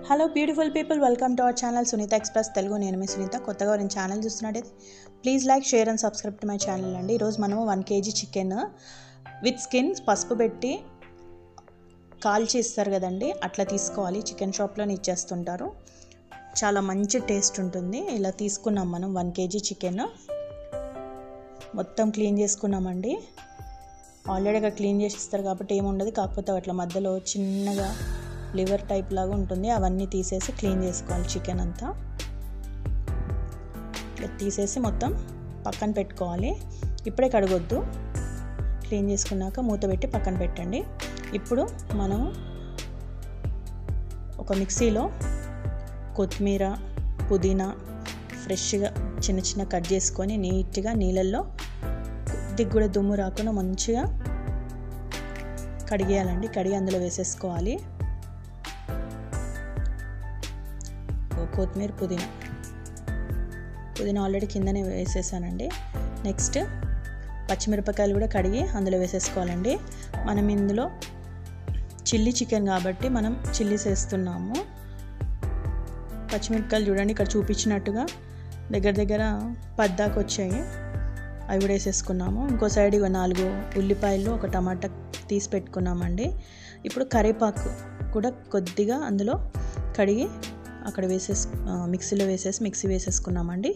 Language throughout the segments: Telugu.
Hello beautiful people, welcome to our channel Sunitha express Telugu. నేను మీ సునీత. కొత్తగా నేను ఛానల్ చూస్తున్నట్టయితే please like, share and subscribe to my channel అండి. ఈరోజు మనము 1 kg చికెన్ విత్ స్కిన్ పసుపు పెట్టి కాల్చి ఇస్తారు కదండి, అట్లా తీసుకోవాలి. చికెన్ షాప్లోనే ఇచ్చేస్తుంటారు, చాలా మంచి టేస్ట్ ఉంటుంది. ఇలా తీసుకున్నాం మనం 1 kg చికెన్. మొత్తం క్లీన్ చేసుకున్నామండి. ఆల్రెడీగా క్లీన్ చేసి ఇస్తారు కాబట్టి ఏముండదు, కాకపోతే అట్లా మధ్యలో చిన్నగా లివర్ టైప్ లాగా ఉంటుంది. అవన్నీ తీసేసి క్లీన్ చేసుకోవాలి. చికెన్ అంతా ఇట్లా తీసేసి మొత్తం పక్కన పెట్టుకోవాలి. ఇప్పుడే కడగొద్దు, క్లీన్ చేసుకున్నాక మూత పెట్టి పక్కన పెట్టండి. ఇప్పుడు మనం ఒక మిక్సీలో కొత్తిమీర, పుదీనా ఫ్రెష్గా చిన్న చిన్న కట్ చేసుకొని నీట్గా నీళ్ళల్లో కొద్దిగా కూడా దుమ్ము రాకుండా మంచిగా కడిగేయాలండి. కడిగి అందులో వేసేసుకోవాలి. కొత్తిమీర, పుదీనా ఆల్రెడీ కిందనే వేసేసానండి. నెక్స్ట్ పచ్చిమిరపకాయలు కూడా కడిగి అందులో వేసేసుకోవాలండి. మనం ఇందులో చిల్లీ చికెన్ కాబట్టి మనం చిల్లీస్ వేస్తున్నాము. పచ్చిమిరపకాయలు చూడండి, ఇక్కడ చూపించినట్టుగా దగ్గర దగ్గర 10 దాకా వచ్చాయి. అవి కూడా వేసేసుకున్నాము. ఇంకో సైడ్ 4 ఉల్లిపాయలు, ఒక టమాటా తీసి పెట్టుకున్నామండి. ఇప్పుడు కరివేపాకు కూడా కొద్దిగా అందులో కడిగి అక్కడ మిక్సీ వేసేసుకున్నామండి.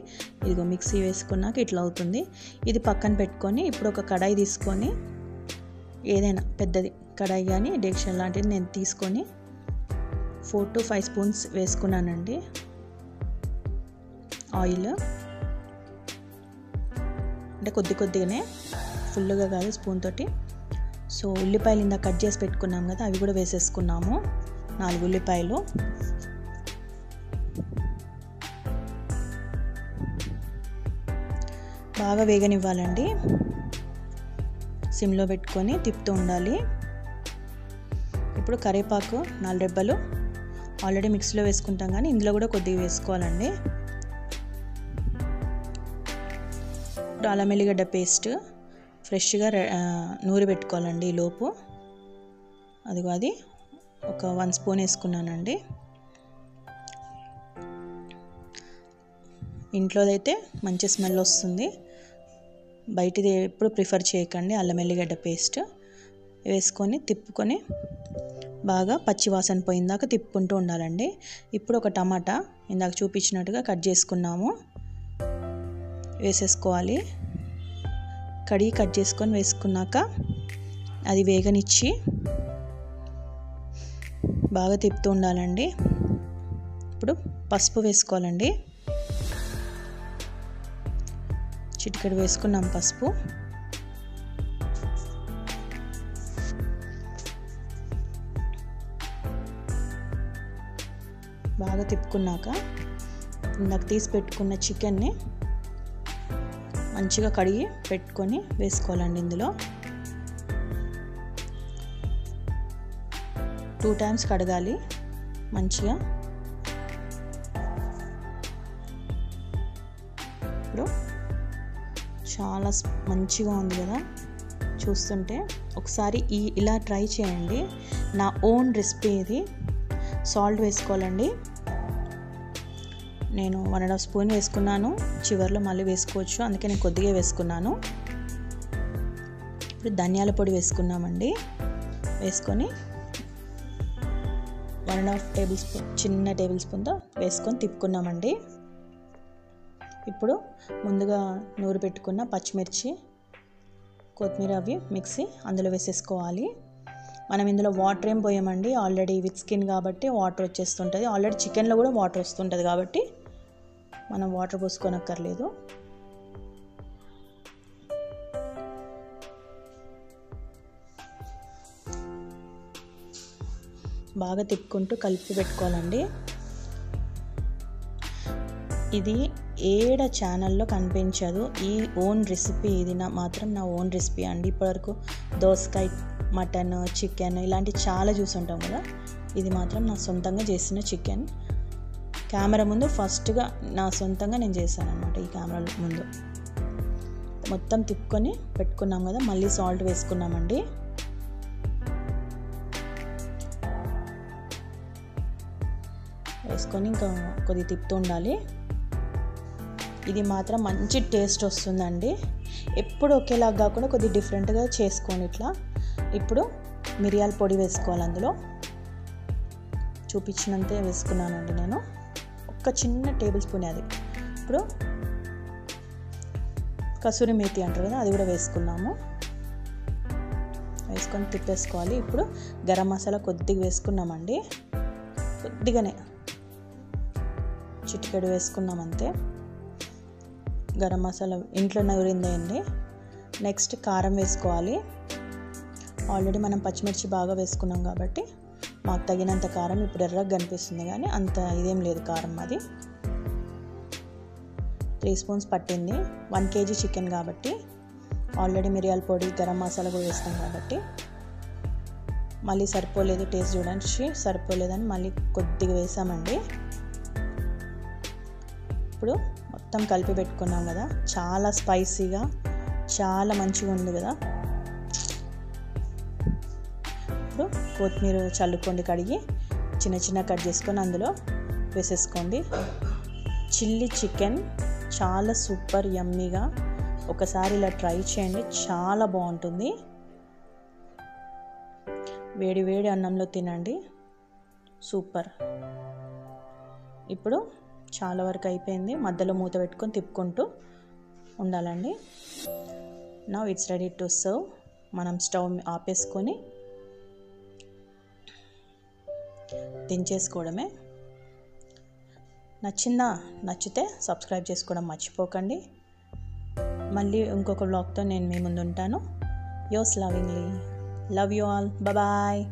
ఇదిగో మిక్సీ వేసుకున్నాక ఇట్లా అవుతుంది. ఇది పక్కన పెట్టుకొని ఇప్పుడు ఒక కడాయి తీసుకొని, ఏదైనా పెద్దది కడాయి కానీ డెక్షన్ లాంటిది నేను తీసుకొని 4 to 5 స్పూన్స్ వేసుకున్నానండి ఆయిల్. అంటే కొద్దిగానే, ఫుల్గా కాదు, స్పూన్ తోటి. సో ఉల్లిపాయలు ఇందా కట్ చేసి పెట్టుకున్నాం కదా, అవి కూడా వేసేసుకున్నాము. 4 ఉల్లిపాయలు. బాగా వేగనివ్వాలండి. సిమ్లో పెట్టుకొని తిప్పుతూ ఉండాలి. ఇప్పుడు కరివేపాకు 4 రెబ్బలు ఆల్రెడీ మిక్సీలో వేసుకుంటాం, కానీ ఇందులో కూడా కొద్దిగా వేసుకోవాలండి. ఇప్పుడు అల్లం ఎల్లిగడ్డ పేస్ట్ ఫ్రెష్గా నూరి పెట్టుకోవాలండి. ఈలోపు అదిగో అది ఒక 1 స్పూన్ వేసుకున్నానండి. ఇంట్లోదైతే మంచి స్మెల్ వస్తుంది, బయటిది ఎప్పుడు ప్రిఫర్ చేయకండి. అల్లం ఎల్లిగడ్డ పేస్ట్ వేసుకొని తిప్పుకొని బాగా పచ్చి వాసన పోయిందాక తిప్పుకుంటూ ఉండాలండి. ఇప్పుడు ఒక టమాటా ఇందాక చూపించినట్టుగా కట్ చేసుకున్నాము, వేసేసుకోవాలి. కడిగి కట్ చేసుకొని వేసుకున్నాక అది వేగనిచ్చి బాగా తిప్పుతూ ఉండాలండి. ఇప్పుడు పసుపు వేసుకోవాలండి. చిటికెడు వేసుకున్నాం పసుపు. బాగా తిప్పుకున్నాక ఇందాక తీసి పెట్టుకున్న చికెన్ని మంచిగా కడిగి పెట్టుకొని వేసుకోవాలండి. ఇందులో 2 times కడగాలి మంచిగా. ఇప్పుడు చాలా మంచిగా ఉంది కదా చూస్తుంటే. ఒకసారి ఇలా ట్రై చేయండి. నా ఓన్ రెసిపీ ఇది. సాల్ట్ వేసుకోవాలండి. నేను 1.5 స్పూన్ వేసుకున్నాను, చివరిలో మళ్ళీ వేసుకోవచ్చు, అందుకే నేను కొద్దిగా వేసుకున్నాను. ఇప్పుడు ధనియాల పొడి వేసుకున్నామండి. వేసుకొని 1.5 టేబుల్ స్పూన్, చిన్న టేబుల్ స్పూన్తో వేసుకొని తిప్పుకున్నామండి. ఇప్పుడు ముందుగా నూరు పెట్టుకున్న పచ్చిమిర్చి, కొత్తిమీర అవి మిక్సీ అందులో వేసేసుకోవాలి. మనం ఇందులో వాటర్ ఏం పోయామండి, ఆల్రెడీ విత్ స్కిన్ కాబట్టి వాటర్ వచ్చేస్తుంటుంది. ఆల్రెడీ చికెన్లో కూడా వాటర్ వస్తుంటుంది కాబట్టి మనం వాటర్ పోసుకోనక్కర్లేదు. బాగా తిప్పుకుంటూ కలిపి పెట్టుకోవాలండి. ఇది ఏడ ఛానల్లో కనిపించదు, ఈ ఓన్ రెసిపీ. ఇది మాత్రం నా ఓన్ రెసిపీ అండి. ఇప్పటివరకు దోసకాయ, మటన్, చికెన్ ఇలాంటి చాలా చూసుంటాం కదా, ఇది మాత్రం నా సొంతంగా చేసిన చికెన్. కెమెరా ముందు ఫస్ట్గా నా సొంతంగా నేను చేశాను అనమాట. ఈ కెమెరా ముందు మొత్తం తిప్పుకొని పెట్టుకున్నాం కదా, మళ్ళీ సాల్ట్ వేసుకున్నామండి. వేసుకొని ఇంకా కొద్దిగా తిప్పుతూ ఉండాలి. ఇది మాత్రం మంచి టేస్ట్ వస్తుందండి. ఎప్పుడు ఒకేలాగా కాకుండా కొద్దిగా డిఫరెంట్గా చేసుకోండి ఇట్లా. ఇప్పుడు మిరియాల పొడి వేసుకోవాలి. అందులో చూపించినంతే వేసుకున్నానండి నేను, ఒక చిన్న టేబుల్ స్పూన్ అది. ఇప్పుడు కసూరి మేతి అంటారు కదా, అది కూడా వేసుకున్నాము. వేసుకొని తిప్పేసుకోవాలి. ఇప్పుడు గరం మసాలా కొద్దిగా వేసుకున్నామండి, కొద్దిగానే చిటికెడు వేసుకున్నాం అంతే. గరం మసాలా ఇంట్లో నూరిందే అండి. నెక్స్ట్ కారం వేసుకోవాలి. ఆల్రెడీ మనం పచ్చిమిర్చి బాగా వేసుకున్నాం కాబట్టి మాకు తగినంత కారం ఇప్పుడు ఎర్రగా కనిపిస్తుంది, కానీ అంత ఇదేం లేదు కారం. అది 3 స్పూన్స్ పట్టింది. 1 kg చికెన్ కాబట్టి ఆల్రెడీ మిరియాల పొడి గరం మసాలా కూడా వేస్తాం కాబట్టి మళ్ళీ సరిపోలేదు, టేస్ట్ చూడండి సరిపోలేదని మళ్ళీ కొద్దిగా వేసామండి. ఇప్పుడు మొత్తం కలిపి పెట్టుకున్నాం కదా, చాలా స్పైసీగా చాలా మంచిగా ఉంది కదా. ఇప్పుడు కొత్తిమీర చల్లుకోండి, కడిగి చిన్న చిన్న కట్ చేసుకొని అందులో వేసేసుకోండి. చిల్లీ చికెన్ చాలా సూపర్ యమ్మీగా, ఒకసారి ఇలా ట్రై చేయండి, చాలా బాగుంటుంది. వేడి వేడి అన్నంలో తినండి, సూపర్. ఇప్పుడు చాలా వరకు అయిపోయింది. మధ్యలో మూత పెట్టుకొని తిప్పుకుంటూ ఉండాలండి. Now it's ready to serve. మనం స్టవ్ ఆపేసుకొని దించేసుకోవడమే. నచ్చితే సబ్స్క్రైబ్ చేసుకోవడం మర్చిపోకండి. మళ్ళీ ఇంకొక వ్లాగ్తో నేను మీ ముందు ఉంటాను. Yours lovingly. Love you all. Bye.